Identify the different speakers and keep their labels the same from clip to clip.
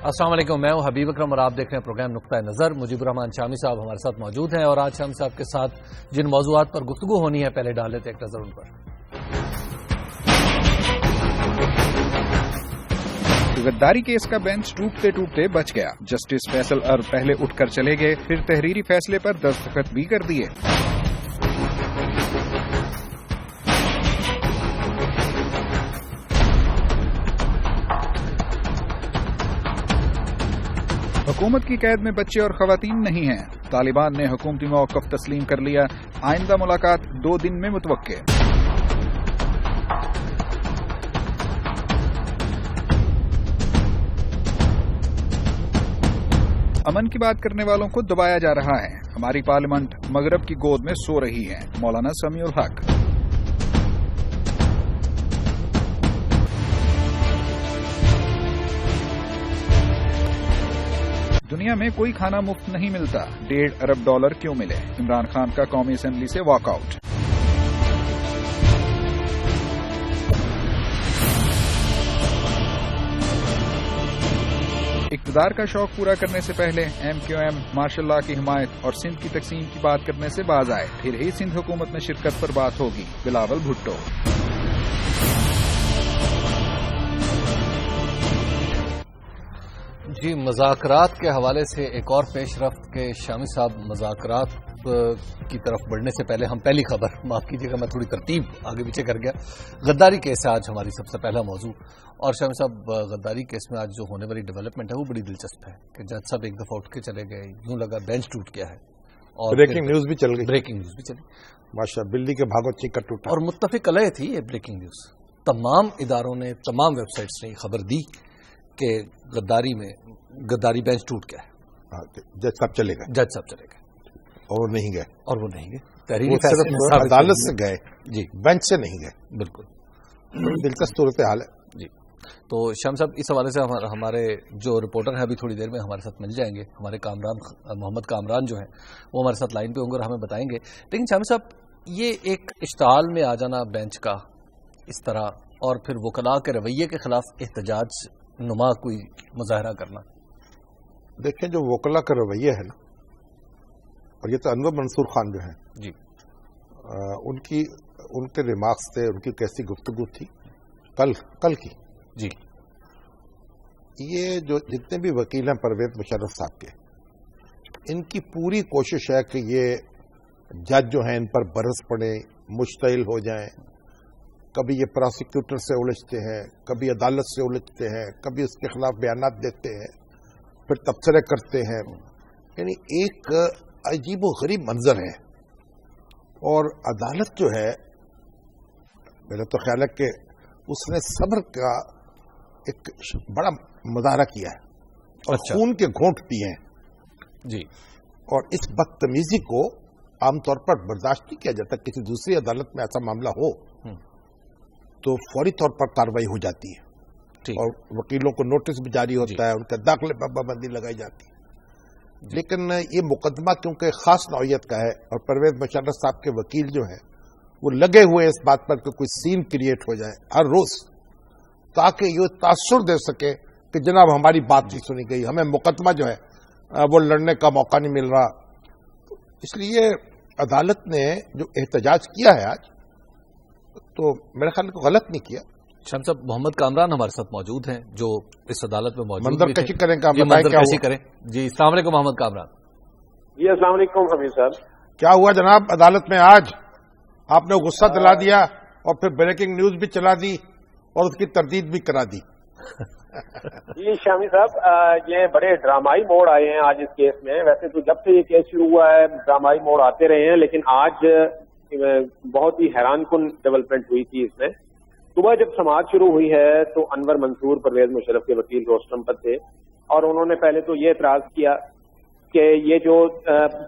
Speaker 1: السلام علیکم، میں ہوں حبیب اکرم اور آپ دیکھ رہے ہیں پروگرام نقطہ نظر۔ مجیب الرحمان شامی صاحب ہمارے ساتھ موجود ہیں اور آج شامی صاحب کے ساتھ جن موضوعات پر گفتگو ہونی ہے پہلے ڈال لیتے ایک نظر ان پر۔
Speaker 2: غداری کیس کا بینچ ٹوٹتے ٹوٹتے بچ گیا۔ جسٹس فیصل ارب پہلے اٹھ کر چلے گئے، پھر تحریری فیصلے پر دستخط بھی کر دیے۔ حکومت کی قید میں بچے اور خواتین نہیں ہیں۔ طالبان نے حکومتی موقف تسلیم کر لیا، آئندہ ملاقات 2 دن میں متوقع۔ امن کی بات کرنے والوں کو دبایا جا رہا ہے۔ ہماری پارلیمنٹ مغرب کی گود میں سو رہی ہے، مولانا سمیع الحق۔ دنیا میں کوئی کھانا مفت نہیں ملتا، $1.5 ارب کیوں ملے؟ عمران خان کا قومی اسمبلی سے واک آؤٹ۔ اقتدار کا شوق پورا کرنے سے پہلے MQM مارشل لا کی حمایت اور سندھ کی تقسیم کی بات کرنے سے باز آئے، پھر ہی سندھ حکومت میں شرکت پر بات ہوگی، بلاول بھٹو۔
Speaker 1: جی، مذاکرات کے حوالے سے ایک اور پیش رفت کے شامی صاحب مذاکرات کی طرف بڑھنے سے پہلے ہم پہلی خبر، معاف کیجیے گا میں تھوڑی ترتیب آگے پیچھے کر گیا، غداری کیس ہے آج ہماری سب سے پہلا موضوع۔ اور شامی صاحب، غداری کیس میں آج جو ہونے والی ڈیولپمنٹ ہے وہ بڑی دلچسپ ہے کہ جج صاحب ایک دفعہ اٹھ کے چلے گئے، یوں لگا بینچ ٹوٹ گیا ہے اور
Speaker 3: بریکنگ نیوز بھی چل گئی،
Speaker 1: بریکنگ نیوز بھی چلی
Speaker 3: ماشاء بلی کے بھاگو چیکر ٹوٹا، اور
Speaker 1: متفق علیہ تھی یہ بریکنگ نیوز۔ تمام اداروں نے، تمام ویب سائٹس نے خبر دی کہ غداری بینچ ٹوٹ گیا ہے،
Speaker 3: جج صاحب چلے گئے،
Speaker 1: جج صاحب چلے گئے
Speaker 3: اور وہ نہیں گئے،
Speaker 1: تحریری
Speaker 3: صرف عدالت سے گئے،
Speaker 1: جی
Speaker 3: بینچ سے نہیں گئے۔
Speaker 1: بالکل
Speaker 3: بڑی دلچسپ صورتحال ہے
Speaker 1: جی۔ تو شام صاحب، اس حوالے سے ہمارے جو رپورٹر ہیں ابھی تھوڑی دیر میں ہمارے ساتھ مل جائیں گے، ہمارے کامران محمد کامران جو ہیں وہ ہمارے ساتھ لائن پہ ہوں گے اور ہمیں بتائیں گے۔ لیکن شام صاحب، یہ ایک اشتعال میں آ جانا بینچ کا اس طرح، اور پھر وکلاء کے رویے کے خلاف احتجاج نما کوئی مظاہرہ کرنا،
Speaker 3: دیکھیں جو وکلاء کا رویہ ہے نا، اور یہ تو انور منصور خان جو ہیں
Speaker 1: جی،
Speaker 3: ان کے ریمارکس تھے، ان کی کیسی گفتگو تھی کل کی
Speaker 1: جی۔
Speaker 3: یہ جو جتنے بھی وکیل ہیں پرویز مشرف صاحب کے، ان کی پوری کوشش ہے کہ یہ جج جو ہیں ان پر برس پڑے، مشتعل ہو جائیں۔ کبھی یہ پروسیکیوٹر سے الجھتے ہیں، کبھی عدالت سے الجھتے ہیں، کبھی اس کے خلاف بیانات دیتے ہیں، پھر تبصرے کرتے ہیں۔ یعنی ایک عجیب و غریب منظر ہے، اور عدالت جو ہے میرا تو خیال ہے کہ اس نے صبر کا ایک بڑا مظاہرہ کیا ہے اور خون کے گھونٹ پیے ہیں
Speaker 1: جی،
Speaker 3: اور اس بدتمیزی کو عام طور پر برداشت نہیں کیا جاتا۔ کسی دوسری عدالت میں ایسا معاملہ ہو تو فوری طور پر کارروائی ہو جاتی ہے اور وکیلوں کو نوٹس بھی جاری ہوتا ہے، ان کا داخلے پر پابندی لگائی جاتی ہے۔ لیکن یہ مقدمہ کیونکہ خاص نوعیت کا ہے اور پرویز مشرف صاحب کے وکیل جو ہیں وہ لگے ہوئے اس بات پر کہ کوئی سین کریٹ ہو جائے ہر روز، تاکہ یہ تاثر دے سکے کہ جناب ہماری بات نہیں سنی گئی، ہمیں مقدمہ جو ہے وہ لڑنے کا موقع نہیں مل رہا۔ اس لیے عدالت نے جو احتجاج کیا ہے آج، تو میرے خیال کو غلط نہیں کیا۔
Speaker 1: شام صاحب، محمد کامران ہمارے ساتھ موجود ہیں جو اس عدالت میں موجود
Speaker 3: منظر کشی کریں گا،
Speaker 1: منظر کشی کریں۔ جی، السلام علیکم محمد کامران۔
Speaker 4: جی السلام علیکم حمید صاحب۔
Speaker 3: کیا ہوا جناب عدالت میں آج؟ آپ نے غصہ دلا دیا اور پھر بریکنگ نیوز بھی چلا دی اور اس کی تردید بھی کرا دی۔
Speaker 4: جی شامی صاحب، یہ بڑے ڈرامائی موڑ آئے ہیں آج اس کیس میں۔ ویسے تو جب سے یہ کیس شروع ہوا ہے ڈرامائی موڑ آتے رہے ہیں، لیکن آج بہت ہی حیران کن ڈیولپمنٹ ہوئی تھی اس میں۔ صبح جب سماعت شروع ہوئی ہے تو انور منصور پرویز مشرف کے وکیل روسٹم پر تھے، اور انہوں نے پہلے تو یہ اعتراض کیا کہ یہ جو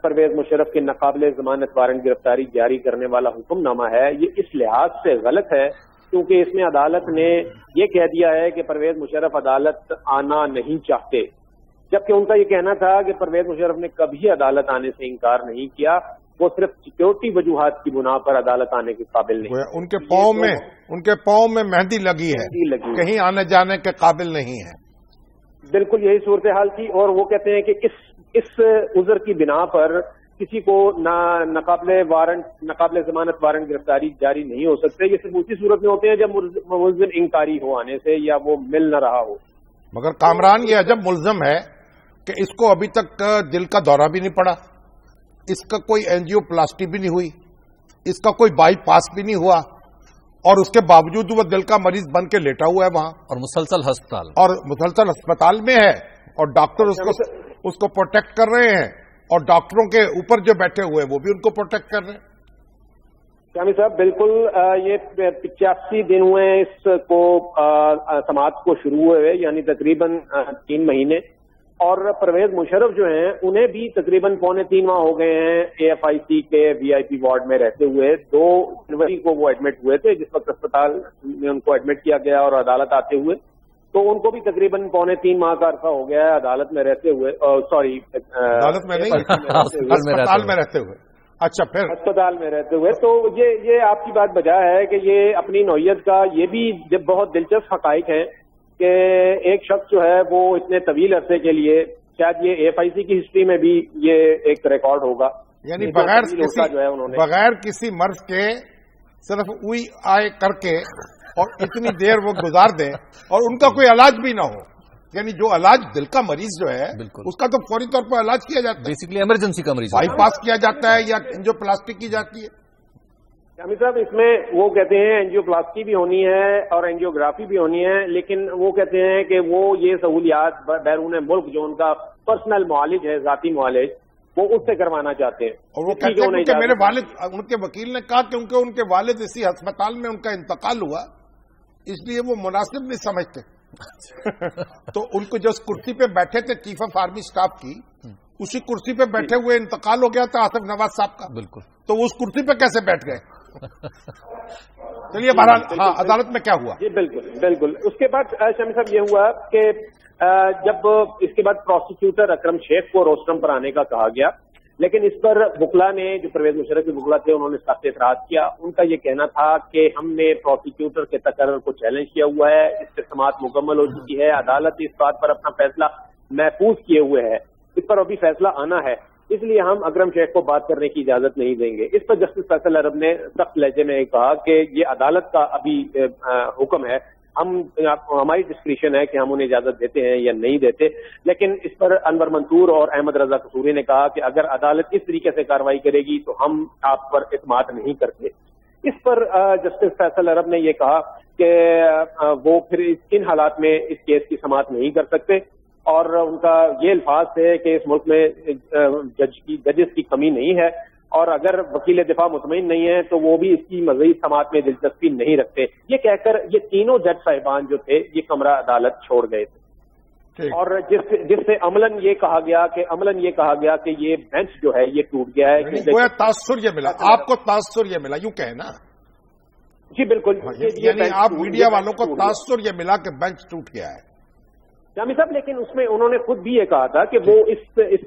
Speaker 4: پرویز مشرف کے ناقابل ضمانت وارنٹ گرفتاری جاری کرنے والا حکم نامہ ہے یہ اس لحاظ سے غلط ہے کیونکہ اس میں عدالت نے یہ کہہ دیا ہے کہ پرویز مشرف عدالت آنا نہیں چاہتے، جبکہ ان کا یہ کہنا تھا کہ پرویز مشرف نے کبھی عدالت آنے سے انکار نہیں کیا، وہ صرف سیکورٹی وجوہات کی بنا پر عدالت آنے کے قابل نہیں۔
Speaker 3: ان کے پاؤں میں مہندی لگی ہے، کہیں آنے جانے کے قابل نہیں ہے۔
Speaker 4: بالکل یہی صورتحال تھی، اور وہ کہتے ہیں کہ اس عذر کی بنا پر کسی کو ناقابل ضمانت وارنٹ گرفتاری جاری نہیں ہو سکتے. یہ صرف اسی صورت میں ہوتے ہیں جب ملزم انکاری ہو آنے سے یا وہ مل نہ رہا ہو.
Speaker 3: مگر کامران یہ عجب ملزم ہے کہ اس کو ابھی تک دل کا دورہ بھی نہیں پڑا، اس کا کوئی اینجیو پلاسٹی بھی نہیں ہوئی، اس کا کوئی بائی پاس بھی نہیں ہوا، اور اس کے باوجود وہ دل کا مریض بن کے لیٹا ہوا ہے وہاں،
Speaker 1: اور مسلسل ہسپتال میں ہے، اور ڈاکٹر اس کو پروٹیکٹ کر رہے ہیں، اور ڈاکٹروں کے اوپر جو بیٹھے ہوئے ہیں وہ بھی ان کو پروٹیکٹ کر رہے ہیں.
Speaker 4: شامی صاحب بالکل یہ 85 دن ہوئے ہیں اس کو سماعت کو شروع ہوئے، یعنی تقریباً 3 مہینے. اور پرویز مشرف جو ہیں انہیں بھی تقریباً 3.25 ماہ ہو گئے ہیں AFIC کے VIP وارڈ میں رہتے ہوئے. 2 جنوری کو وہ ایڈمٹ ہوئے تھے، جس وقت اسپتال میں ان کو ایڈمٹ کیا گیا اور عدالت آتے ہوئے، تو ان کو بھی تقریباً 3.25 ماہ کا عرصہ ہو گیا ہے عدالت میں رہتے ہوئے.
Speaker 3: عدالت میں نہیں، اسپتال میں رہتے ہوئے. اچھا، پھر
Speaker 4: اسپتال میں رہتے ہوئے. تو یہ آپ کی بات بجا ہے کہ یہ اپنی نوعیت کا یہ بھی بہت دلچسپ حقائق ہیں کہ ایک شخص جو ہے وہ اتنے طویل عرصے کے لیے، شاید یہ AFIC کی ہسٹری میں بھی یہ ایک ریکارڈ ہوگا،
Speaker 3: یعنی بغیر کسی مرض کے صرف اوئی آئے کر کے اور اتنی دیر وہ گزار دیں اور ان کا کوئی علاج بھی نہ ہو. یعنی جو علاج دل کا مریض جو ہے اس کا تو فوری طور پر علاج کیا جاتا ہے،
Speaker 1: بیسیکلی ایمرجنسی کا مریض
Speaker 3: بائی پاس کیا جاتا ہے یا جو پلاسٹک کی جاتی ہے.
Speaker 4: شامی صاحب اس میں وہ کہتے ہیں اینجیو پلاسٹی بھی ہونی ہے اور اینجیوگرافی بھی ہونی ہے، لیکن وہ کہتے ہیں کہ وہ یہ سہولیات بیرون ملک جو ان کا پرسنل معالج ہے، ذاتی معالج، وہ اس سے کروانا چاہتے ہیں.
Speaker 3: اور وہ کہتے ہیں کہ میرے والد، ان کے وکیل نے کہا کہ ان کے والد اسی ہسپتال میں ان کا انتقال ہوا، اس لیے وہ مناسب نہیں سمجھتے. تو ان کو جو کرسی پہ بیٹھے تھے چیف آف آرمی اسٹاف کی، اسی کرسی پہ بیٹھے ہوئے انتقال ہو گیا تھا آصف نواز صاحب کا.
Speaker 1: بالکل. تو
Speaker 3: وہ اس کرسی پہ کیسے بیٹھ گئے؟ چلیے بہرحال ہاں عدالت میں کیا ہوا؟
Speaker 4: جی بالکل. اس کے بعد شامی صاحب یہ ہوا کہ جب اس کے بعد پروسیکیوٹر اکرم شیخ کو روسٹرم پر آنے کا کہا گیا، لیکن اس پر وکلا نے، جو پرویز مشرف کے وکلا تھے، انہوں نے سخت اعتراض کیا. ان کا یہ کہنا تھا کہ ہم نے پروسیکیوٹر کے تقرر کو چیلنج کیا ہوا ہے، اس سے سماعت مکمل ہو چکی ہے، عدالت اس بات پر اپنا فیصلہ محفوظ کیے ہوئے ہے، اس پر ابھی فیصلہ آنا ہے، اس لیے ہم اکرم شیخ کو بات کرنے کی اجازت نہیں دیں گے. اس پر جسٹس فیصل عرب نے سخت لہجے میں کہا کہ یہ عدالت کا ابھی حکم ہے، ہماری ڈسکریشن ہے کہ ہم انہیں اجازت دیتے ہیں یا نہیں دیتے. لیکن اس پر انور منصور اور احمد رضا قصوری نے کہا کہ اگر عدالت اس طریقے سے کارروائی کرے گی تو ہم آپ پر اعتماد نہیں کرتے. اس پر جسٹس فیصل عرب نے یہ کہا کہ وہ پھر ان حالات میں اس کیس کی سماعت نہیں کر سکتے، اور ان کا یہ الفاظ تھے کہ اس ملک میں ججز کی کمی نہیں ہے، اور اگر وکیل دفاع مطمئن نہیں ہے تو وہ بھی اس کی مزید سماعت میں دلچسپی نہیں رکھتے. یہ کہہ کر یہ تینوں جج صاحبان جو تھے یہ کمرہ عدالت چھوڑ گئے تھے، اور جس سے عملاً یہ کہا گیا کہ یہ بینچ جو ہے یہ ٹوٹ گیا ہے.
Speaker 3: تاثر یہ ملا آپ کو، تاثر یہ ملا، یوں کہے نا؟
Speaker 4: جی بالکل.
Speaker 3: یعنی آپ میڈیا والوں کو تاثر یہ ملا کہ بینچ ٹوٹ گیا ہے.
Speaker 4: شامی صاحب لیکن اس میں انہوں نے خود بھی یہ کہا تھا کہ وہ اس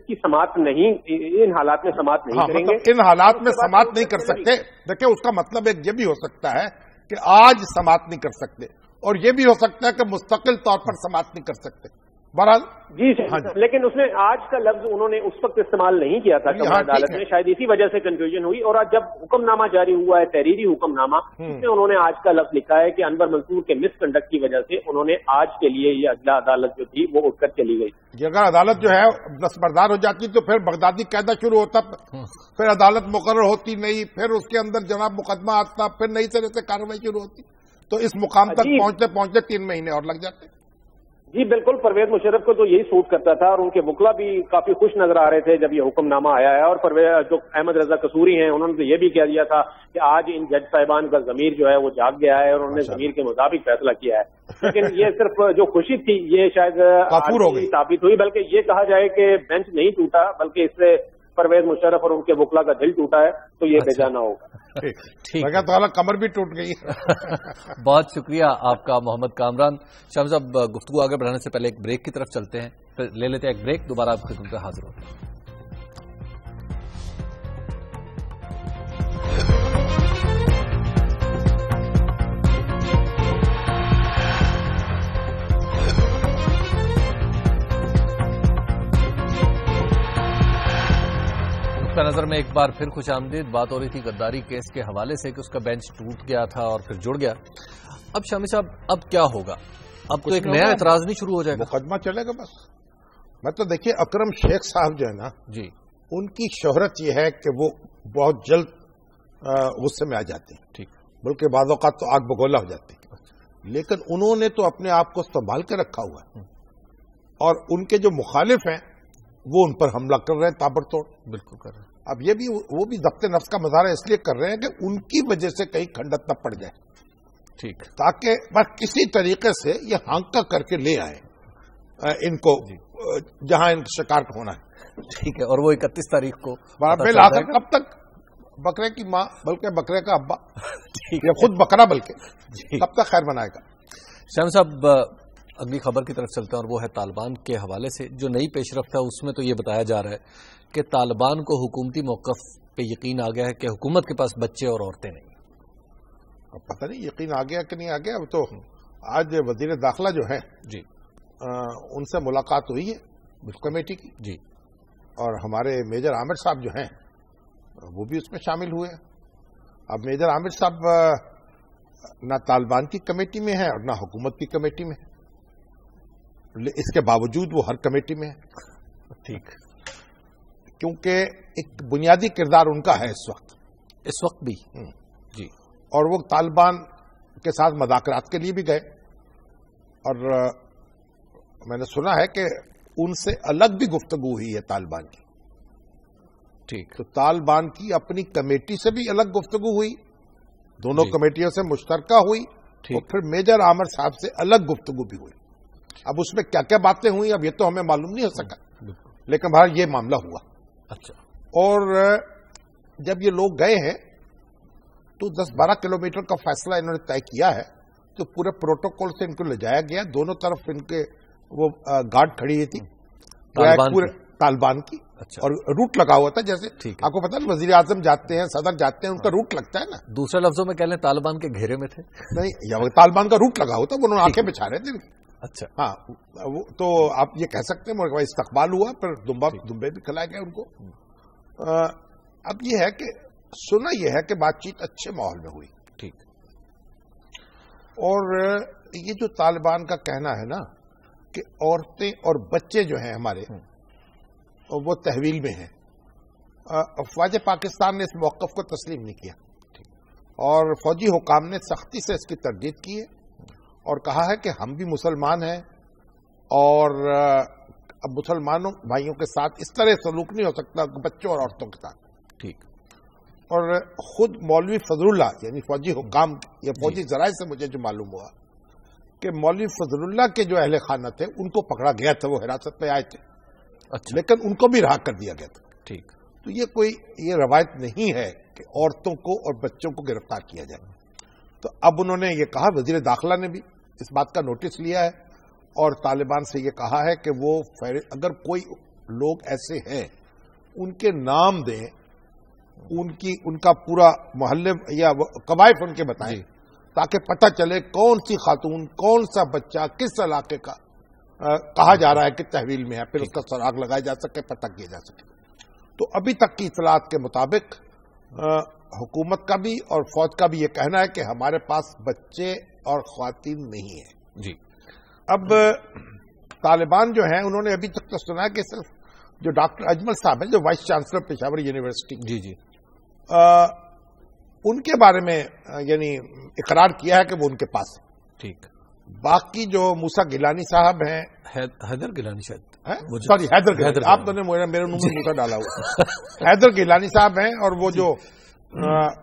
Speaker 4: کی سماعت نہیں، ان حالات میں سماعت نہیں کریں گے.
Speaker 3: ان حالات میں سماعت نہیں کر سکتے. دیکھیں اس کا مطلب ایک یہ بھی ہو سکتا ہے کہ آج سماعت نہیں کر سکتے، اور یہ بھی ہو سکتا ہے کہ مستقل طور پر سماعت نہیں کر سکتے. بہرحال
Speaker 4: جی لیکن اس نے آج کا لفظ انہوں نے اس وقت استعمال نہیں کیا تھا عدالت میں، شاید اسی وجہ سے کنفیوژن ہوئی. اور آج جب حکم نامہ جاری ہوا ہے، تحریری حکم نامہ، اس میں انہوں نے آج کا لفظ لکھا ہے کہ انور منصور کے مس کنڈکٹ کی وجہ سے انہوں نے آج کے لیے یہ اجلا عدالت جو تھی وہ اٹھ کر چلی گئی.
Speaker 3: اگر عدالت جو ہے دستبردار ہو جاتی تو پھر بغدادی قاعدہ شروع ہوتا، پھر عدالت مقرر ہوتی نہیں، پھر اس کے اندر جناب مقدمہ آتا، پھر نئی طرح سے کارروائی شروع ہوتی، تو اس مقام تک پہنچتے 3 مہینے اور لگ جاتے.
Speaker 4: جی بالکل. پرویز مشرف کو تو یہی سوٹ کرتا تھا، اور ان کے وکلا بھی کافی خوش نظر آ رہے تھے جب یہ حکم نامہ آیا ہے. اور جو احمد رضا قصوری ہیں انہوں نے تو یہ بھی کہہ دیا تھا کہ آج ان جج صاحبان کا ضمیر جو ہے وہ جاگ گیا ہے اور انہوں نے ضمیر کے مطابق فیصلہ کیا ہے. لیکن یہ صرف جو خوشی تھی یہ شاید ثابت ہوئی، بلکہ یہ کہا جائے کہ بینچ نہیں ٹوٹا بلکہ اس سے پرویز مشرف اور ان کے وکلا کا دل ٹوٹا ہے، تو یہ بے جانا ہوگا.
Speaker 3: کمر بھی ٹوٹ گئی.
Speaker 1: بہت شکریہ آپ کا محمد کامران. شاہ صاحب گفتگو آگے بڑھانے سے پہلے ایک بریک کی طرف چلتے ہیں، پھر لے لیتے ہیں ایک بریک، دوبارہ آپ کی خدمت میں حاضر ہوتے ہیں. نظر میں ایک بار پھر خوش آمدید. بات ہو رہی تھی غداری کیس کے حوالے سے کہ اس کا بینچ ٹوٹ گیا تھا اور پھر جڑ گیا. اب شامی صاحب اب کیا ہوگا؟ اب تو ایک نیا اعتراض نہیں شروع ہو جائے گا؟
Speaker 3: مقدمہ چلے گا بس. میں تو دیکھیے اکرم شیخ صاحب جو ہے نا
Speaker 1: جی،
Speaker 3: ان کی شہرت یہ ہے کہ وہ بہت جلد غصے میں آ جاتے ہیں.
Speaker 1: ٹھیک.
Speaker 3: بلکہ بعض اوقات تو آگ بگولا ہو جاتے ہیں. لیکن انہوں نے تو اپنے آپ کو سنبھال کے رکھا ہوا ہے اور ان کے جو مخالف ہیں وہ ان پر حملہ کر رہے ہیں تابڑ توڑ.
Speaker 1: بالکل کر رہے ہیں.
Speaker 3: اب یہ بھی وہ بھی ضبط نفس کا مظاہرہ اس لیے کر رہے ہیں کہ ان کی وجہ سے کہیں کھنڈت نہ پڑ جائے.
Speaker 1: ٹھیک.
Speaker 3: تاکہ بس کسی طریقے سے یہ ہانکا کر کے لے آئے ان کو جہاں ان کا شکار ہونا ہے.
Speaker 1: ٹھیک ہے. اور وہ 31 تاریخ کو
Speaker 3: بالآخر کب تک بکرے کی ماں بلکہ بکرے کا ابا یا خود بکرا بلکہ کب تک خیر بنائے گا؟
Speaker 1: شامی صاحب اگلی خبر کی طرف چلتے ہیں اور وہ ہے طالبان کے حوالے سے. جو نئی پیش رفت ہے اس میں تو یہ بتایا جا رہا ہے کہ طالبان کو حکومتی موقف پہ یقین آ گیا ہے کہ حکومت کے پاس بچے اور عورتیں نہیں.
Speaker 3: اب پتہ نہیں یقین آ گیا کہ نہیں آ گیا. اب تو آج وزیر داخلہ جو ہے
Speaker 1: جی
Speaker 3: ان سے ملاقات ہوئی ہے کمیٹی کی
Speaker 1: جی،
Speaker 3: اور ہمارے میجر عامر صاحب جو ہیں وہ بھی اس میں شامل ہوئے. اب میجر عامر صاحب نہ طالبان کی کمیٹی میں ہے اور نہ حکومت کی کمیٹی میں ہے. اس کے باوجود وہ ہر کمیٹی میں ہے.
Speaker 1: ٹھیک.
Speaker 3: کیونکہ ایک بنیادی کردار ان کا ہے اس وقت
Speaker 1: بھی جی.
Speaker 3: اور وہ طالبان کے ساتھ مذاکرات کے لیے بھی گئے اور میں نے سنا ہے کہ ان سے الگ بھی گفتگو ہوئی ہے طالبان کی.
Speaker 1: ٹھیک.
Speaker 3: تو طالبان کی اپنی کمیٹی سے بھی الگ گفتگو ہوئی, دونوں کمیٹیوں سے مشترکہ ہوئی, اور پھر میجر عامر صاحب سے الگ گفتگو بھی ہوئی. اب اس میں کیا کیا باتیں ہوئی اب یہ تو ہمیں معلوم نہیں ہو سکا, لیکن بہرحال یہ معاملہ ہوا.
Speaker 1: اچھا.
Speaker 3: اور جب یہ لوگ گئے ہیں تو 10-12 کلومیٹر کا فاصلہ انہوں نے طے کیا ہے, تو پورے پروٹوکول سے ان کو لے جایا گیا. دونوں طرف ان کے وہ گارڈ کھڑی ہوئی تھی پورے طالبان کی. اچھا. اور روٹ لگا ہوا تھا, جیسے آپ کو پتا نا وزیر اعظم جاتے ہیں, صدر جاتے ہیں, ان کا روٹ لگتا ہے نا. دوسرے
Speaker 1: لفظوں میں کہہ لیں طالبان کے گھیرے میں تھے
Speaker 3: نہیں, یا طالبان کا روٹ لگا ہوتا, وہ انہوں نے آنکھیں بچھا رہے تھے.
Speaker 1: اچھا.
Speaker 3: ہاں, تو آپ یہ کہہ سکتے ہیں استقبال ہوا, پھر دمبے بھی کھلائے گئے ان کو. اب یہ ہے کہ سنا یہ ہے کہ بات چیت اچھے ماحول میں ہوئی.
Speaker 1: ٹھیک.
Speaker 3: اور یہ جو طالبان کا کہنا ہے نا کہ عورتیں اور بچے جو ہیں ہمارے وہ تحویل میں ہیں, افواج پاکستان نے اس موقف کو تسلیم نہیں کیا, اور فوجی حکام نے سختی سے اس کی تردید کی ہے اور کہا ہے کہ ہم بھی مسلمان ہیں اور اب مسلمانوں بھائیوں کے ساتھ اس طرح سلوک نہیں ہو سکتا بچوں اور عورتوں کے ساتھ.
Speaker 1: ٹھیک.
Speaker 3: اور خود مولوی فضل اللہ یعنی فوجی حکام یا فوجی ذرائع سے مجھے جو معلوم ہوا کہ مولوی فضل اللہ کے جو اہل خانہ تھے ان کو پکڑا گیا تھا, وہ حراست میں آئے تھے. اچھا. لیکن ان کو بھی رہا کر دیا گیا تھا.
Speaker 1: ٹھیک.
Speaker 3: تو یہ روایت نہیں ہے کہ عورتوں کو اور بچوں کو گرفتار کیا جائے. تو اب انہوں نے یہ کہا, وزیر داخلہ نے بھی اس بات کا نوٹس لیا ہے اور طالبان سے یہ کہا ہے کہ وہ اگر کوئی لوگ ایسے ہیں ان کے نام دیں, ان کا پورا محلے یا قبائل ان کے بتائیں, تاکہ پتہ چلے کون سی خاتون, کون سا بچہ کس علاقے کا کہا جا رہا ہے کہ تحویل میں ہے, پھر اس کا سراغ لگایا جا سکے, پتہ کیا جا سکے. تو ابھی تک کی اطلاعات کے مطابق حکومت کا بھی اور فوج کا بھی یہ کہنا ہے کہ ہمارے پاس بچے اور خواتین نہیں ہیں.
Speaker 1: جی.
Speaker 3: اب طالبان جو ہیں انہوں نے ابھی تک تو سنا ہے کہ صرف جو ڈاکٹر اجمل صاحب ہیں جو وائس چانسلر پشاور یونیورسٹی,
Speaker 1: جی
Speaker 3: ان کے بارے میں یعنی اقرار کیا ہے کہ وہ ان کے پاس ہے.
Speaker 1: ٹھیک.
Speaker 3: باقی جو موسیٰ گیلانی صاحب ہیں,
Speaker 1: حیدر گیلانی شاید,
Speaker 3: سوری حیدر گیلانی, آپ نے میرے منہ میں موسیٰ ڈالا ہوا. حیدر گیلانی صاحب ہیں اور وہ جو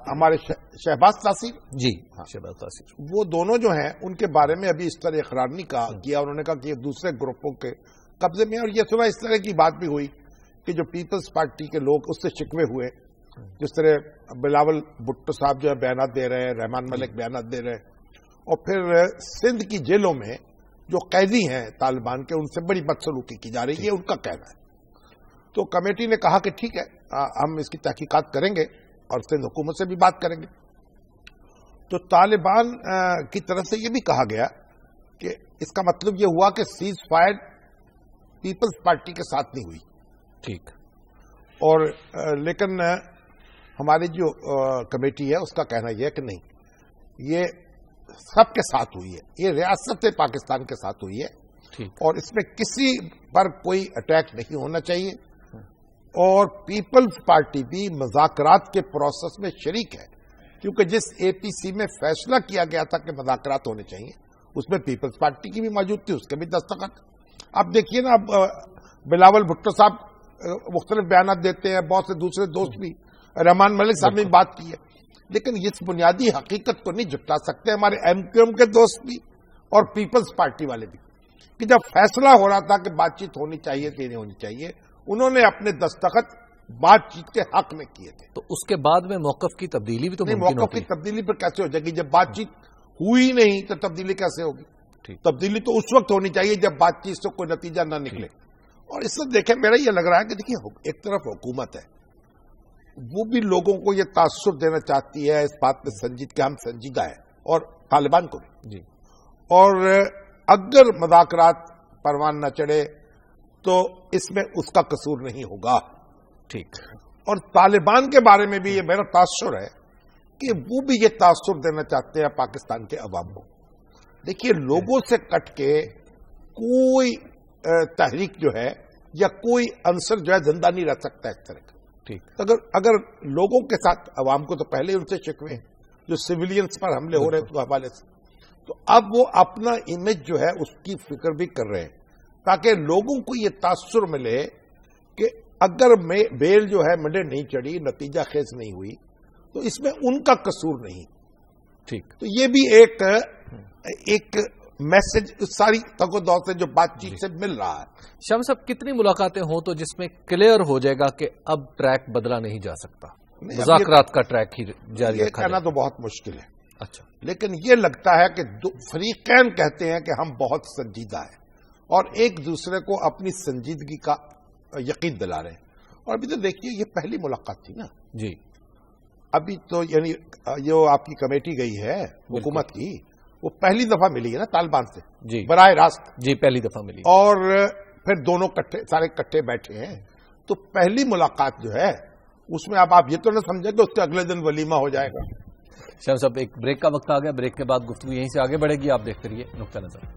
Speaker 3: ہمارے شہباز تاثیر,
Speaker 1: جی شہباز تاثیر,
Speaker 3: وہ دونوں جو ہیں ان کے بارے میں ابھی اس طرح اقرار نہیں کیا. انہوں نے کہا کہ یہ دوسرے گروپوں کے قبضے میں. اور یہ سنا اس طرح کی بات بھی ہوئی کہ جو پیپلز پارٹی کے لوگ اس سے شکوے ہوئے, جس طرح بلاول بھٹو صاحب جو ہے بیانات دے رہے ہیں, رحمان ملک بیانات دے رہے ہیں, اور پھر سندھ کی جیلوں میں جو قیدی ہیں طالبان کے ان سے بڑی بدسلوکی کی جا رہی ہے, ان کا کہنا ہے. تو کمیٹی نے کہا کہ ٹھیک ہے ہم اس کی تحقیقات کریں گے اور سندھ حکومت سے بھی بات کریں گے. تو طالبان کی طرف سے یہ بھی کہا گیا کہ اس کا مطلب یہ ہوا کہ سیز فائر پیپلز پارٹی کے ساتھ نہیں ہوئی.
Speaker 1: ٹھیک.
Speaker 3: اور لیکن ہماری جو کمیٹی ہے اس کا کہنا یہ ہے کہ نہیں، یہ سب کے ساتھ ہوئی ہے، یہ ریاست پاکستان کے ساتھ ہوئی ہے اور اس میں کسی پر کوئی اٹیک نہیں ہونا چاہیے، اور پیپلز پارٹی بھی مذاکرات کے پروسیس میں شریک ہے، کیونکہ جس اے پی سی میں فیصلہ کیا گیا تھا کہ مذاکرات ہونے چاہیے اس میں پیپلز پارٹی کی بھی موجود تھی، اس کے بھی دستخط۔ اب دیکھیے نا، اب بلاول بھٹو صاحب مختلف بیانات دیتے ہیں، بہت سے دوسرے دوست بھی، رحمان ملک صاحب نے بات کی ہے، لیکن اس بنیادی حقیقت کو نہیں جھٹلا سکتے ہمارے ایم کیو ایم کے دوست بھی اور پیپلز پارٹی والے بھی، کہ جب فیصلہ ہو رہا تھا کہ بات چیت ہونی چاہیے کہ نہیں ہونی چاہیے، انہوں نے اپنے دستخط بات چیت کے حق میں کیے تھے۔
Speaker 1: تو اس کے بعد میں موقف کی تبدیلی بھی تو ممکن
Speaker 3: موقف
Speaker 1: ہوتی
Speaker 3: کی تبدیلی پھر کیسے ہو جائے گی؟ جب بات چیت ہوئی نہیں تو تبدیلی کیسے ہوگی؟ تبدیلی تو اس وقت ہونی چاہیے جب بات چیت سے کوئی نتیجہ نہ نکلے۔ اور اس سے دیکھیں، میرا یہ لگ رہا ہے کہ دیکھیے، ایک طرف حکومت ہے، وہ بھی لوگوں کو یہ تاثر دینا چاہتی ہے اس بات میں کہ ہم سنجیدہ ہیں، اور طالبان کو بھی، اور اگر مذاکرات پروان نہ چڑھے تو اس میں اس کا قصور نہیں ہوگا۔ ٹھیک، اور طالبان کے بارے میں بھی یہ میرا تاثر ہے کہ وہ بھی یہ تاثر دینا چاہتے ہیں پاکستان کے عوام کو۔ دیکھیے، لوگوں سے کٹ کے کوئی تحریک جو ہے یا کوئی عنصر جو ہے زندہ نہیں رہ سکتا اس طرح کا۔ ٹھیک، اگر لوگوں کے ساتھ عوام کو تو پہلے ان سے شکوے ہیں جو سویلینز پر حملے ہو رہے ہیں تو حوالے سے، تو اب وہ اپنا امیج جو ہے اس کی فکر بھی کر رہے ہیں تاکہ لوگوں کو یہ تاثر ملے کہ اگر بیل جو ہے منڈے نہیں چڑھی، نتیجہ خیز نہیں ہوئی، تو اس میں ان کا قصور نہیں۔ ٹھیک، تو یہ بھی ایک میسج ساری تگ و دو سے جو بات چیت سے مل رہا ہے۔
Speaker 1: شام صاحب، کتنی ملاقاتیں ہوں تو جس میں کلیئر ہو جائے گا کہ اب ٹریک بدلا نہیں جا سکتا، مذاکرات کا ٹریک ہی جاری رکھا
Speaker 3: کہنا تو بہت مشکل ہے۔
Speaker 1: اچھا،
Speaker 3: لیکن یہ لگتا ہے کہ فریقین کہتے ہیں کہ ہم بہت سنجیدہ ہیں اور ایک دوسرے کو اپنی سنجیدگی کا یقین دلا رہے ہیں۔ اور ابھی تو دیکھیے، یہ پہلی ملاقات تھی نا
Speaker 1: جی،
Speaker 3: ابھی تو یعنی جو آپ کی کمیٹی گئی ہے حکومت کی، وہ پہلی دفعہ ملی ہے نا طالبان سے
Speaker 1: جی،
Speaker 3: براہ راست،
Speaker 1: جی پہلی دفعہ ملی،
Speaker 3: اور پھر دونوں سارے کٹھے بیٹھے ہیں، تو پہلی ملاقات جو ہے اس میں اب آپ یہ تو نہ سمجھیں کہ اس کے اگلے دن ولیمہ ہو جائے گا۔
Speaker 1: شام صاحب، ایک بریک کا وقت آ گیا، بریک کے بعد گفتگو یہیں سے آگے بڑھے گی، آپ دیکھتے رہیے نقطہ نظر۔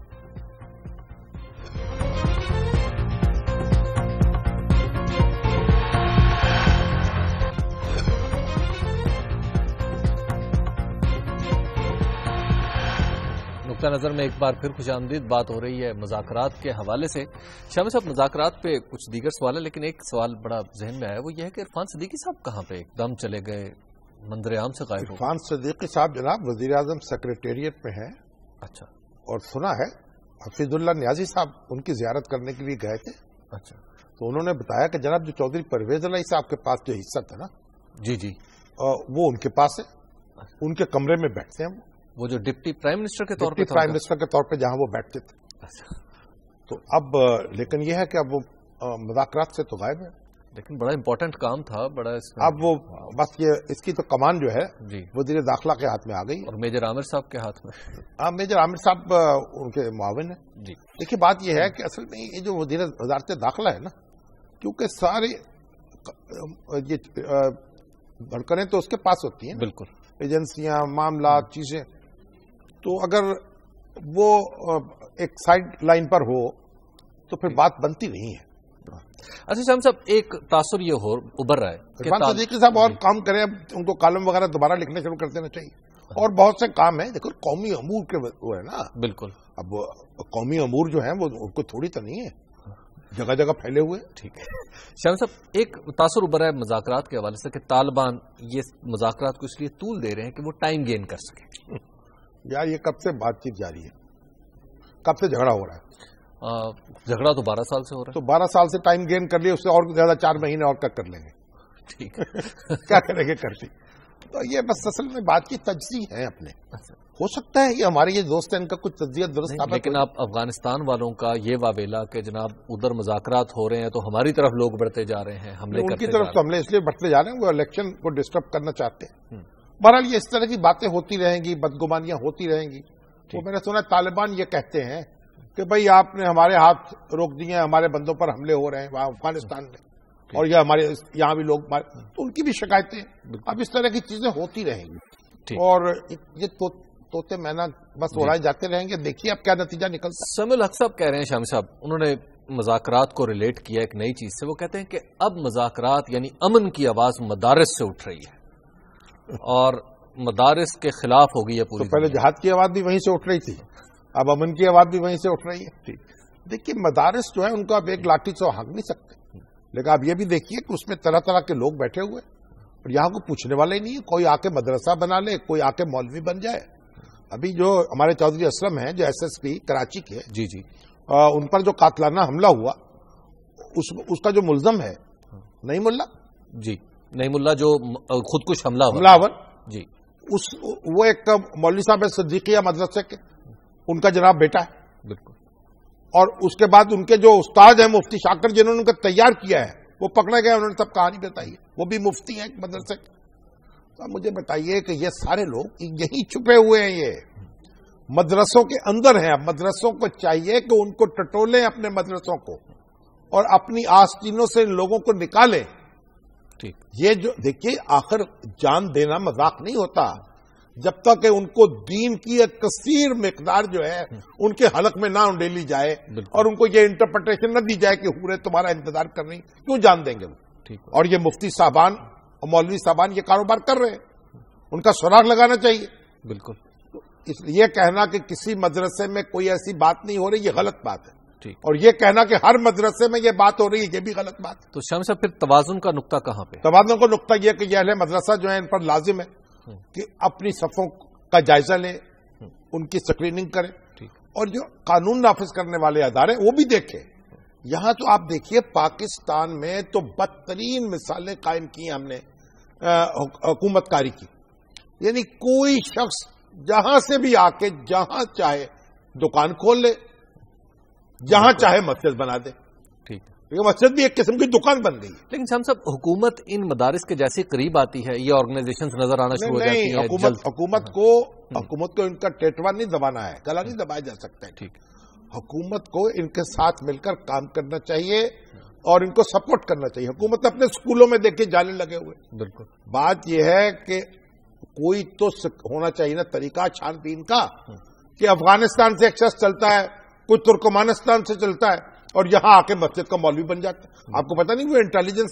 Speaker 1: نقطہ نظر میں ایک بار پھر خوش آمدید، بات ہو رہی ہے مذاکرات کے حوالے سے۔ شامی صاحب، مذاکرات پہ کچھ دیگر سوال ہے، لیکن ایک سوال بڑا ذہن میں آیا، وہ یہ ہے کہ عرفان صدیقی صاحب کہاں پہ ایک دم چلے گئے، منظر عام سے غائب ہو گئے؟
Speaker 3: عرفان صدیقی صاحب جناب وزیر اعظم سیکریٹریٹ میں ہیں۔
Speaker 1: اچھا،
Speaker 3: اور سنا ہے حفیظ اللہ نیازی صاحب ان کی زیارت کرنے کے لیے گئے تھے۔
Speaker 1: اچھا،
Speaker 3: تو انہوں نے بتایا کہ جناب جو چودھری پرویز علیہ صاحب کے پاس جو حصہ تھا نا،
Speaker 1: جی جی،
Speaker 3: وہ ان کے پاس ہے، ان کے کمرے میں بیٹھتے ہیں
Speaker 1: وہ جو ڈپٹی پرائم منسٹر کے طور پہ،
Speaker 3: پرائم منسٹر کے طور پہ جہاں وہ بیٹھتے تھے۔ تو اب لیکن یہ ہے کہ اب وہ مذاکرات سے تو غائب ہے،
Speaker 1: لیکن بڑا امپورٹنٹ کام تھا، بڑا
Speaker 3: اب وہ بس یہ اس کی تو کمان جو ہے
Speaker 1: جی
Speaker 3: وزیر داخلہ کے ہاتھ میں آ گئی،
Speaker 1: اور میجر عامر صاحب کے ہاتھ میں۔
Speaker 3: میجر عامر صاحب ان کے معاون ہیں۔
Speaker 1: جی،
Speaker 3: دیکھیے بات یہ ہے کہ اصل میں یہ جو وزارت داخلہ ہے نا، کیونکہ سارے یہ دھڑکنیں تو اس کے پاس ہوتی ہیں،
Speaker 1: بالکل،
Speaker 3: ایجنسیاں، معاملات، چیزیں، تو اگر وہ ایک سائڈ لائن پر ہو تو پھر بات بنتی نہیں ہے۔
Speaker 1: اچھا شام صاحب، ایک تاثر یہ ابھر رہا ہے
Speaker 3: عرفان صدیقی صاحب اور کام کریں، ان کو کالم وغیرہ دوبارہ لکھنا شروع کر دینا چاہیے، اور بہت سے کام ہیں، دیکھو قومی امور کے وہ ہے نا،
Speaker 1: بالکل،
Speaker 3: اب قومی امور جو ہیں وہ ان کو تھوڑی تو نہیں ہے، جگہ جگہ پھیلے ہوئے۔
Speaker 1: ٹھیک ہے شام صاحب، ایک تاثر ابھر ہے مذاکرات کے حوالے سے کہ طالبان یہ مذاکرات کو اس لیے طول دے رہے ہیں کہ وہ ٹائم گین کر سکیں۔
Speaker 3: یار یہ کب سے بات چیت جاری ہے، کب سے جھگڑا ہو رہا ہے؟
Speaker 1: جھگڑا تو 12 سال سے ہو رہا ہے،
Speaker 3: تو 12 سال سے ٹائم گین کر لیا، اس سے اور زیادہ 4 مہینے اور کر لیں گے،
Speaker 1: ٹھیک
Speaker 3: کیا کریں گے کرتی۔ تو یہ بس اصل میں بات کی تجزیہ ہے اپنے، ہو سکتا ہے یہ ہمارے یہ دوست ہیں ان کا کچھ تجزیہ درست ثابت،
Speaker 1: لیکن آپ افغانستان والوں کا یہ واویلا کہ جناب ادھر مذاکرات ہو رہے ہیں تو ہماری طرف لوگ بڑھتے جا رہے ہیں، حملے
Speaker 3: ان
Speaker 1: کرتے
Speaker 3: کی طرف تو حملے اس لیے بڑھتے جا رہے ہیں، وہ الیکشن کو ڈسٹرب کرنا چاہتے ہیں۔ بہرحال یہ اس طرح کی باتیں ہوتی رہیں گی، بدگمانیاں ہوتی رہیں گی۔ وہ میں نے سنا طالبان یہ کہتے ہیں کہ بھائی آپ نے ہمارے ہاتھ روک دیے ہیں، ہمارے بندوں پر حملے ہو رہے ہیں وہاں افغانستان میں، اور یہ ہمارے یہاں بھی لوگ تو ان کی بھی شکایتیں. اب اس طرح کی چیزیں ہوتی رہیں گی اور یہ توتے مینا بس اڑائے جاتے رہیں گے. دیکھیے اب کیا نتیجہ نکلتا ہے.
Speaker 1: سمیع الحق صاحب کہہ رہے ہیں، شامی صاحب انہوں نے مذاکرات کو ریلیٹ کیا ایک نئی چیز سے. وہ کہتے ہیں کہ اب مذاکرات یعنی امن کی آواز مدارس سے اٹھ رہی ہے اور مدارس کے خلاف ہوگی یہ پوری.
Speaker 3: تو پہلے جہاد کی آواز بھی وہیں سے اٹھ رہی تھی، اب امن کی آواز بھی وہیں سے اٹھ رہی ہے. دیکھیے مدارس جو ہے ان کو اب ایک لاٹھی سے ہانک نہیں سکتے، لیکن اب یہ بھی دیکھیے کہ اس میں طرح طرح کے لوگ بیٹھے ہوئے اور یہاں کو پوچھنے والے ہی نہیں ہے. کوئی آ کے مدرسہ بنا لے، کوئی آ کے مولوی بن جائے. ابھی جو ہمارے چودھری اسلم ہیں جو SSP کراچی کے،
Speaker 1: جی
Speaker 3: ان پر جو قاتلانہ حملہ ہوا اس کا جو ملزم ہے نعیم اللہ
Speaker 1: جو خودکش حملہ
Speaker 3: ور
Speaker 1: جی،
Speaker 3: وہ ایک مولوی صاحب صدیقیہ مدرسے کے ان کا جناب بیٹا ہے.
Speaker 1: بالکل.
Speaker 3: اور اس کے بعد ان کے جو استاد ہیں مفتی شاکر جنہوں نے ان کو تیار کیا ہے وہ پکڑے گئے. انہوں نے سب کہانی بتائی ہے، وہ بھی مفتی ہیں مدرسے کے. تو مجھے بتائیے کہ یہ سارے لوگ یہی چھپے ہوئے ہیں، یہ مدرسوں کے اندر ہیں. اب مدرسوں کو چاہیے کہ ان کو ٹٹولیں اپنے مدرسوں کو اور اپنی آستینوں سے ان لوگوں کو نکالیں.
Speaker 1: ٹھیک.
Speaker 3: یہ جو دیکھیے آخر جان دینا مذاق نہیں ہوتا جب تک کہ ان کو دین کی ایک کثیر مقدار جو ہے ان کے حلق میں نہ انڈیلی جائے اور ان کو یہ انٹرپریٹیشن نہ دی جائے کہ حوریں تمہارا انتظار کر رہی، کیوں جان دیں گے وہ. اور یہ مفتی صاحبان اور مولوی صاحبان یہ کاروبار کر رہے ہیں، ان کا سراغ لگانا چاہیے.
Speaker 1: بالکل.
Speaker 3: اس لیے کہنا کہ کسی مدرسے میں کوئی ایسی بات نہیں ہو رہی یہ غلط بات ہے، اور یہ کہنا کہ ہر مدرسے میں یہ بات ہو رہی ہے یہ بھی غلط بات ہے.
Speaker 1: تو شامی صاحب پھر توازن کا نقطہ کہاں پہ؟
Speaker 3: توازن کا نقطہ یہ کہ یہ اہل مدرسہ جو ہے ان پر لازم ہے کہ اپنی صفوں کا جائزہ لیں، ان کی اسکریننگ کریں اور جو قانون نافذ کرنے والے ادارے وہ بھی دیکھیں. یہاں تو آپ دیکھیے پاکستان میں تو بدترین مثالیں قائم کی ہم نے حکومت کاری کی. یعنی کوئی شخص جہاں سے بھی آ کے جہاں چاہے دکان کھول لے، جہاں چاہے مسجد بنا دے.
Speaker 1: ٹھیک.
Speaker 3: مسجد بھی ایک قسم کی دکان بن گئی ہے.
Speaker 1: لیکن شام صاحب حکومت ان مدارس کے جیسے قریب آتی ہے یہ آرگنائزیشنز نظر آنا شروع ہو جاتی ہیں.
Speaker 3: حکومت کو ان کا ٹیٹوا نہیں دبانا ہے، گلا نہیں دبایا جا سکتا ہے.
Speaker 1: ٹھیک.
Speaker 3: حکومت کو ان کے ساتھ مل کر کام کرنا چاہیے اور ان کو سپورٹ کرنا چاہیے. حکومت اپنے اسکولوں میں دیکھے جانے لگے ہوئے.
Speaker 1: بالکل.
Speaker 3: بات یہ ہے کہ کوئی تو ہونا چاہیے نا طریقہ چھان بین کا کہ افغانستان سے ایکسس چلتا ہے، کوئی ترکمانستان سے چلتا ہے اور یہاں آ کے مسجد کا مولوی بن جاتا ہے. آپ کو پتہ نہیں وہ انٹیلیجنس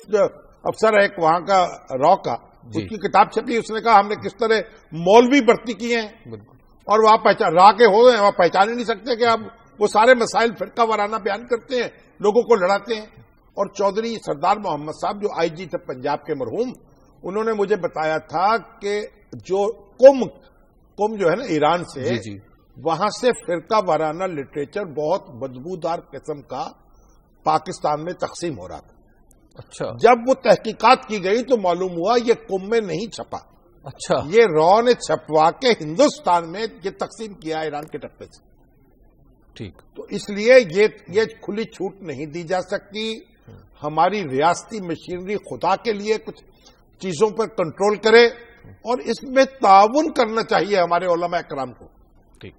Speaker 3: افسر ہے ایک وہاں کا را کا، اس کی کتاب چھپی، اس نے کہا ہم نے کس طرح مولوی بھرتی کیے ہیں. بالکل. اور وہاں را کے ہو گئے، وہاں پہچان ہی نہیں سکتے کہ اب وہ سارے مسائل فرقہ وارانہ بیان کرتے ہیں، لوگوں کو لڑاتے ہیں. اور چودھری سردار محمد صاحب جو IG تھے پنجاب کے مرحوم، انہوں نے مجھے بتایا تھا کہ جو کم جو ہے نا ایران سے، وہاں سے فرقہ وارانہ لٹریچر بہت بدبودار قسم کا پاکستان میں تقسیم ہو رہا تھا. اچھا. جب وہ تحقیقات کی گئی تو معلوم ہوا یہ کم میں نہیں چھپا. اچھا. یہ را نے چھپوا کے ہندوستان میں یہ تقسیم کیا ایران کے ٹپے سے. ٹھیک. تو اس لیے یہ کھلی چھوٹ نہیں دی جا سکتی. ہماری ریاستی مشینری خدا کے لیے کچھ چیزوں پر کنٹرول کرے اور اس میں تعاون کرنا چاہیے ہمارے علماء کرام کو.
Speaker 1: ٹھیک.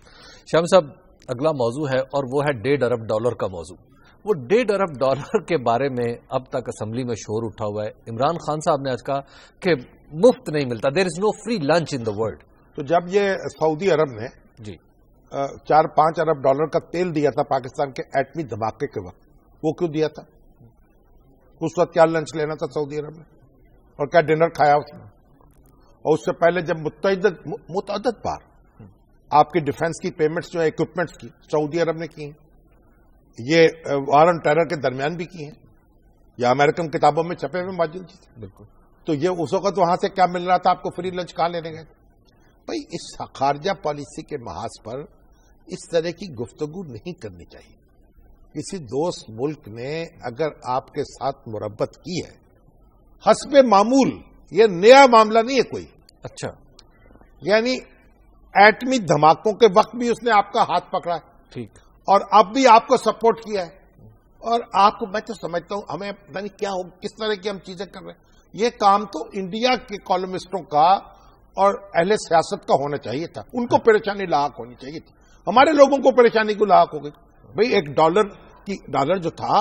Speaker 1: شام صاحب اگلا موضوع ہے اور وہ ہے $1.5 ارب کا موضوع. وہ $1.5 ارب کے بارے میں اب تک اسمبلی میں شور اٹھا ہوا ہے. عمران خان صاحب نے آج کہا کہ مفت نہیں ملتا، there is no free lunch in the world.
Speaker 3: تو جب یہ سعودی عرب نے
Speaker 1: جی
Speaker 3: $4-5 ارب کا تیل دیا تھا پاکستان کے ایٹمی دھماکے کے وقت، وہ کیوں دیا تھا؟ اس وقت کیا لنچ لینا تھا سعودی عرب نے اور کیا ڈنر کھایا اس نے؟ اور اس سے پہلے جب متعدد بار آپ کی ڈیفنس کی پیمنٹس جو ہے اکوپمنٹس کی سعودی عرب نے کی ہیں، یہ وار آن ٹیرر کے درمیان بھی کی ہیں، یا امریکن کتابوں میں چھپے ہوئے موجود تھے. بالکل. تو یہ اس وقت وہاں سے کیا مل رہا تھا آپ کو؟ فری لنچ کہاں لینے گئے؟ بھائی اس خارجہ پالیسی کے محاذ پر اس طرح کی گفتگو نہیں کرنی چاہیے. کسی دوست ملک نے اگر آپ کے ساتھ مربت کی ہے حسب معمول، یہ نیا معاملہ نہیں ہے کوئی. اچھا. یعنی ایٹمی دھماکوں کے وقت بھی اس نے آپ کا ہاتھ پکڑا ہے. ٹھیک. اور اب بھی آپ کو سپورٹ کیا ہے. اور آپ کو میں تو سمجھتا ہوں ہمیں پتہ نہیں کیا ہو، کس طرح کی ہم چیزیں کر رہے ہیں. یہ کام تو انڈیا کے کالمسٹوں کا اور اہل سیاست کا ہونا چاہیے تھا. ان کو پریشانی لاحق ہونی چاہیے تھی. ہمارے لوگوں کو پریشانی کو لاحق ہو گئی. بھئی $1 جو تھا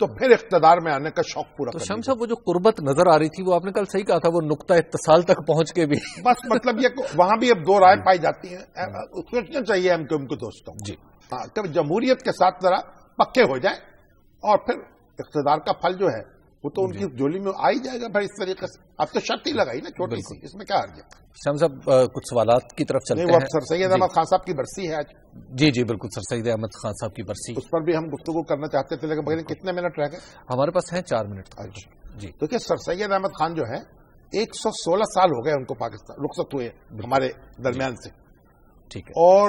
Speaker 3: تو پھر اقتدار میں آنے کا شوق پورا
Speaker 1: تو
Speaker 3: کر
Speaker 1: شام صاحب وہ جو قربت نظر آ رہی تھی وہ آپ نے کل صحیح کہا تھا، وہ نقطہ اتصال تک پہنچ کے بھی
Speaker 3: بس مطلب یہ وہاں بھی اب دو رائے پائی جاتی ہیں. سوچنا چاہیے ہم کے دوستوں
Speaker 1: جی
Speaker 3: ہاں کہ جمہوریت کے ساتھ ذرا پکے ہو جائے اور پھر اقتدار کا پھل جو ہے وہ تو ان کی جولی میں آ ہی جائے گا بھائی اس طریقے سے. اب تو شرط ہی لگائی نا چھوٹی سی، اس میں کیا حرج ہے.
Speaker 1: شام صاحب کچھ سوالات کی طرف چلتے
Speaker 3: نہیں،
Speaker 1: ہیں.
Speaker 3: وہ سر سید احمد خان صاحب کی برسی ہے آج.
Speaker 1: جی جی بالکل، سر سید احمد خان صاحب کی برسی،
Speaker 3: اس پر بھی ہم گفتگو کرنا چاہتے تھے لیکن بغیر کتنے منٹ رہ گئے؟
Speaker 1: ہمارے پاس ہیں 4 منٹ. جی
Speaker 3: دیکھیے سر سید احمد خان جو ہے 116 سال ہو گئے ان کو پاکستان رخصت ہوئے ہمارے درمیان سے،
Speaker 1: ٹھیک ہے،
Speaker 3: اور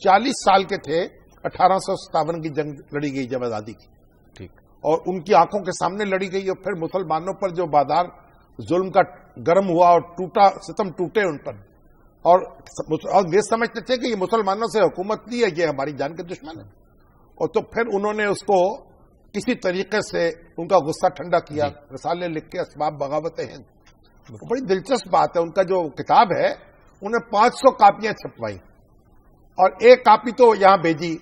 Speaker 3: 40 سال کے تھے 1857 کی جنگ لڑی گئی جب آزادی کی،
Speaker 1: ٹھیک،
Speaker 3: اور ان کی آنکھوں کے سامنے لڑی گئی، اور پھر مسلمانوں پر جو بادار ظلم کا گرم ہوا اور ستم ٹوٹے ان پر، اور یہ سمجھتے تھے کہ یہ مسلمانوں سے حکومت نہیں ہے، یہ ہماری جان کے دشمن ہے. اور تو پھر انہوں نے اس کو کسی طریقے سے ان کا غصہ ٹھنڈا کیا، رسالے لکھ کے اسباب بغاوت ہند. بڑی دلچسپ بات ہے، ان کا جو کتاب ہے انہیں 500 کاپیاں چھپوائی اور ایک کاپی تو یہاں بھیجی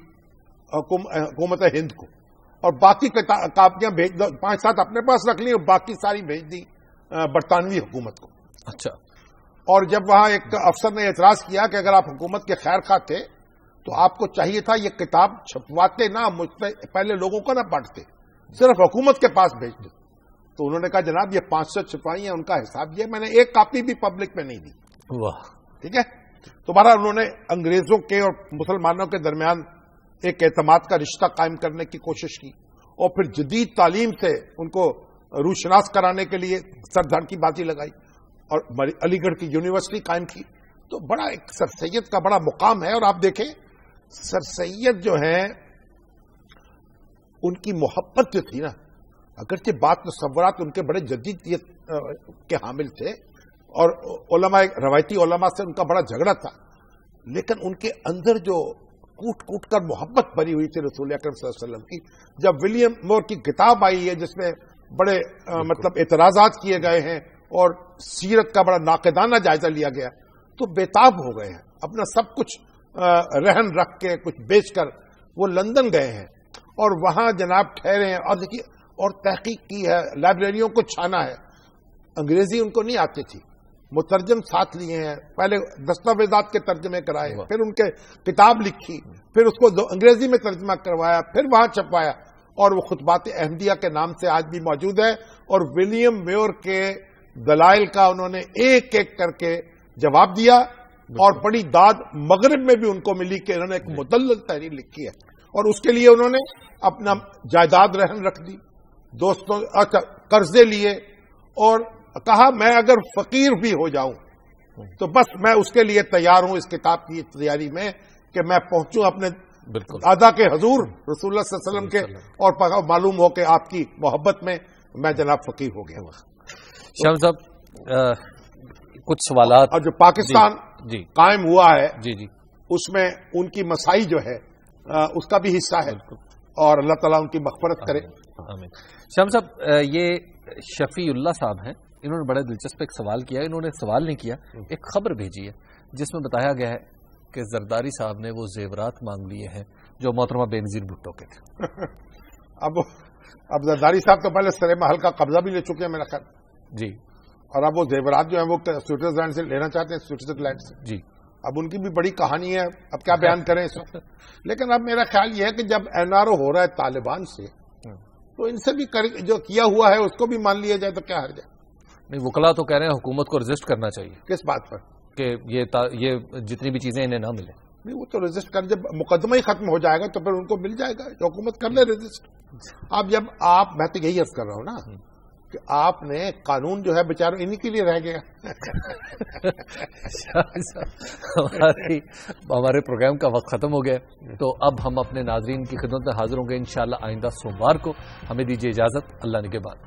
Speaker 3: حکومت ہند کو، اور باقی کاپیاں 5-7 اپنے پاس رکھ لی اور باقی ساری بھیج دی برطانوی حکومت کو.
Speaker 1: اچھا.
Speaker 3: اور جب وہاں ایک افسر نے اعتراض کیا کہ اگر آپ حکومت کے خیر خواہ تھے تو آپ کو چاہیے تھا یہ کتاب چھپواتے نہ، مجھ پہ پہلے لوگوں کو نہ بانٹتے، صرف حکومت کے پاس بھیجتے. تو انہوں نے کہا جناب یہ 500 چھپائی ہیں، ان کا حساب یہ میں نے ایک کاپی بھی پبلک میں نہیں دی.
Speaker 1: واہ.
Speaker 3: ٹھیک ہے. دوبارہ انہوں نے انگریزوں کے اور مسلمانوں کے درمیان ایک اعتماد کا رشتہ قائم کرنے کی کوشش کی، اور پھر جدید تعلیم سے ان کو روشناس کرانے کے لیے سر دھڑ کی بازی لگائی اور علی گڑھ کی یونیورسٹی قائم کی. تو بڑا ایک سر سید کا بڑا مقام ہے. اور آپ دیکھیں سر سید جو ہیں ان کی محبت جو تھی نا، اگرچہ بات تصورات ان کے بڑے جدیدیت کے حامل تھے اور علماء روایتی علماء سے ان کا بڑا جھگڑا تھا، لیکن ان کے اندر جو کوٹ کوٹ کر محبت بھری ہوئی تھی رسول اکرم صلی اللہ علیہ وسلم کی. جب ولیم مور کی کتاب آئی ہے جس میں بڑے مطلب اعتراضات کیے گئے ہیں اور سیرت کا بڑا ناقدانہ جائزہ لیا گیا، تو بےتاب ہو گئے ہیں. اپنا سب کچھ رہن رکھ کے کچھ بیچ کر وہ لندن گئے ہیں اور وہاں جناب ٹھہرے ہیں. اور دیکھیے اور تحقیق کی ہے، لائبریریوں کو چھانا ہے. انگریزی ان کو نہیں آتی تھی، مترجم ساتھ لیے ہیں، پہلے دستاویزات کے ترجمے کرائے، پھر ان کے کتاب لکھی، پھر اس کو انگریزی میں ترجمہ کروایا، پھر وہاں چھپوایا، اور وہ خطبات احمدیہ کے نام سے آج بھی موجود ہے. اور ولیم میور کے دلائل کا انہوں نے ایک ایک کر کے جواب دیا، اور بڑی داد مغرب میں بھی ان کو ملی کہ انہوں نے ایک مدلل تحریر لکھی ہے، اور اس کے لیے انہوں نے اپنا جائیداد رہن رکھ دی، دوستوں قرضے لیے، اور کہا میں اگر فقیر بھی ہو جاؤں تو بس میں اس کے لیے تیار ہوں اس کتاب کی تیاری میں کہ میں پہنچوں اپنے دادا کے حضور رسول اللہ صلی اللہ علیہ وسلم کے، اور معلوم ہو کہ آپ کی محبت میں میں جناب فقیر ہو گیا.
Speaker 1: شام صاحب کچھ سوالات. اور
Speaker 3: جو پاکستان
Speaker 1: جی
Speaker 3: قائم ہوا ہے
Speaker 1: جی جی
Speaker 3: اس میں ان کی مسائی جو ہے اس کا بھی حصہ ہے، اور اللہ تعالیٰ ان کی مغفرت کرے.
Speaker 1: آمین. شام صاحب یہ شفیع اللہ صاحب ہیں، انہوں نے بڑا دلچسپ ایک سوال کیا. انہوں نے سوال نہیں کیا، ایک خبر بھیجی ہے جس میں بتایا گیا ہے کہ زرداری صاحب نے وہ زیورات مانگ لیے ہیں جو محترمہ بینظیر بھٹو کے تھے.
Speaker 3: اب زرداری صاحب تو پہلے سر محل کا قبضہ بھی لے چکے ہیں میرا خیال
Speaker 1: جی،
Speaker 3: اور اب وہ زیورات جو ہیں وہ سوئٹزرلینڈ سے لینا چاہتے ہیں، سوئٹزرلینڈ سے. جی اب ان کی بھی بڑی کہانی ہے، اب کیا بیان کریں اس وقت. لیکن اب میرا خیال یہ ہے کہ جب NRO ہو رہا ہے طالبان سے تو ان سے بھی جو کیا ہوا ہے اس کو بھی مان لیا جائے تو کیا حرج ہے.
Speaker 1: نہیں، وکلا تو کہہ رہے ہیں حکومت کو رجسٹ کرنا چاہیے.
Speaker 3: کس بات پر؟ کہ
Speaker 1: یہ جتنی بھی چیزیں انہیں نہ ملیں.
Speaker 3: نہیں، وہ تو رجسٹ کر، جب مقدمہ ہی ختم ہو جائے گا تو پھر ان کو مل جائے گا، حکومت کر لے رجسٹ. اب جب میں تو یہی عرض کر رہا ہوں نا کہ آپ نے قانون جو ہے بیچاروں انہی کے لیے رہ گیا.
Speaker 1: ہمارے پروگرام کا وقت ختم ہو گیا، تو اب ہم اپنے ناظرین کی خدمت میں حاضر ہوں گے انشاءاللہ آئندہ سوموار کو. ہمیں دیجیے اجازت، اللہ نگہبان.